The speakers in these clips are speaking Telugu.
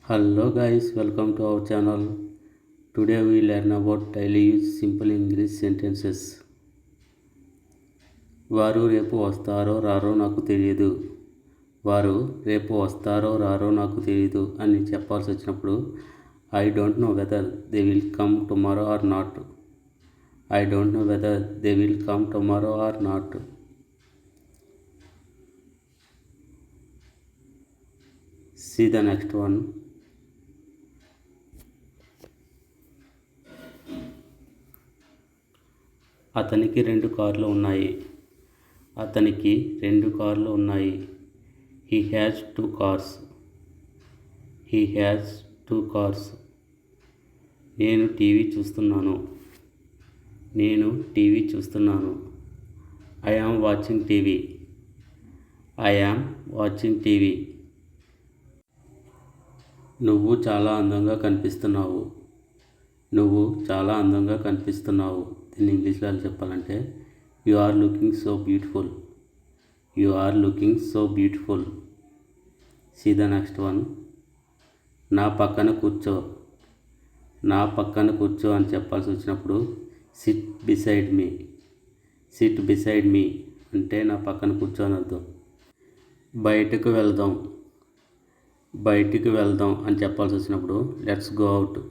Hello guys, welcome to our channel. Today we learn about daily use simple English sentences. వారు రేపు వస్తారో రారో నాకు తెలియదు. వారు రేపు వస్తారో రారో నాకు తెలియదు అని చెప్పాల్సి వచ్చినప్పుడు I don't know whether they will come tomorrow or not. I don't know whether they will come tomorrow or not. See the next one. అతనికి 2 కార్లు ఉన్నాయి. అతనికి 2 కార్లు ఉన్నాయి. He has 2 cars. He has 2 cars. నేను టీవీ చూస్తున్నాను. నేను టీవీ చూస్తున్నాను. I am watching TV. I am watching TV. నువ్వు చాలా అందంగా కనిపిస్తున్నావు. నువ్వు చాలా అందంగా కనిపిస్తున్నావు. దీన్ని ఇంగ్లీష్లో చెప్పాలంటే you are looking so beautiful. You are looking so beautiful. See the next one. నా పక్కన కూర్చో. నా పక్కన కూర్చో అని చెప్పాల్సి వచ్చినప్పుడు sit beside me. Sit beside me అంటే నా పక్కన కూర్చో అని అర్థం. బయటకు వెళ్దాం. బయటికి వెళ్దాం అని చెప్పాల్సి వచ్చినప్పుడు let's go out.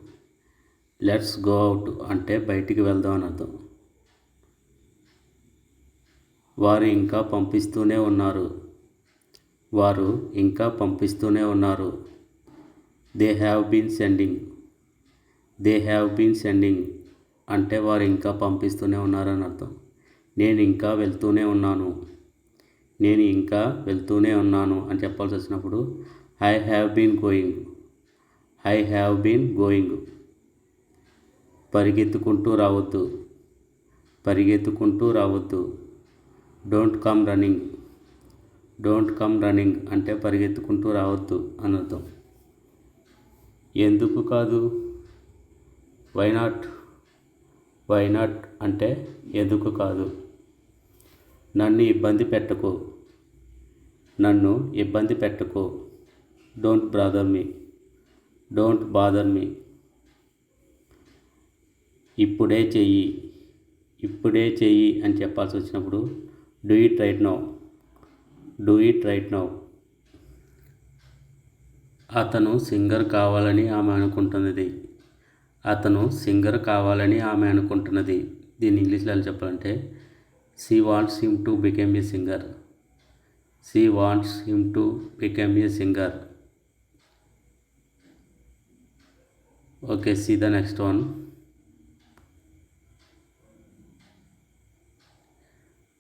Let's go out అంటే బయటికి వెళ్దాం అని అర్థం. వారు ఇంకా పంపిస్తూనే ఉన్నారు. వారు ఇంకా పంపిస్తూనే ఉన్నారు. They have been sending. They have been sending అంటే వారు ఇంకా పంపిస్తూనే ఉన్నారు అని అర్థం. నేను ఇంకా వెళ్తూనే ఉన్నాను. నేను ఇంకా వెళ్తూనే ఉన్నాను అని చెప్పాల్సి వచ్చినప్పుడు I have been going. I have been going. పరిగెత్తుకుంటూ రావద్దు. పరిగెత్తుకుంటూ రావద్దు. Don't come running. Don't come running అంటే పరిగెత్తుకుంటూ రావద్దు అని అర్థం. ఎందుకు కాదు. Why not. వై నాట్ అంటే ఎందుకు కాదు. నన్ను ఇబ్బంది పెట్టకు. నన్ను ఇబ్బంది పెట్టకు. Don't bother me. Don't bother me. ఇప్పుడే చెయ్యి. ఇప్పుడే చెయ్యి అని చెప్పాల్సి వచ్చినప్పుడు do it right now. Do it right now. అతను సింగర్ కావాలని ఆమె అనుకుంటున్నది. అతను సింగర్ కావాలని ఆమె అనుకుంటున్నది. దీన్ని ఇంగ్లీష్లో చెప్పాలంటే she wants him to become a singer. She wants him to become a singer. Okay, see the next one.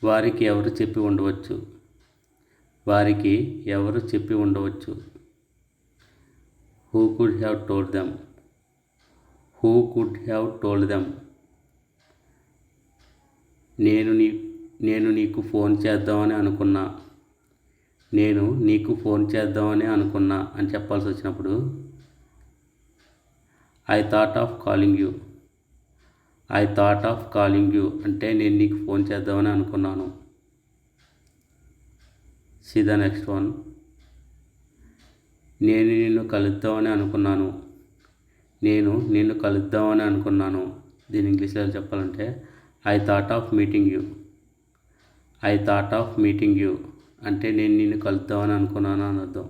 వారికి ఎవరు చెప్పి ఉండవచ్చు. వారికి ఎవరు చెప్పి ఉండవచ్చు. Who could have told them. Who could have told them. నేను నీకు ఫోన్ చేద్దామని అనుకున్నా. నేను నీకు ఫోన్ చేద్దామని అనుకున్నా అని చెప్పాల్సి వచ్చినప్పుడు I thought of calling you. I thought of calling you అంటే నేను నీకు ఫోన్ చేద్దామని అనుకున్నాను. See the next one. నేను నిన్ను కలుద్దామని అనుకున్నాను. నేను నిన్ను కలుద్దామని అనుకున్నాను. దీని ఇంగ్లీష్లో చెప్పాలంటే I thought of meeting you. I thought of meeting you అంటే నేను నిన్ను కలుద్దామని అనుకున్నాను అని అర్థం.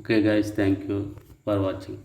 Okay guys, thank you for watching.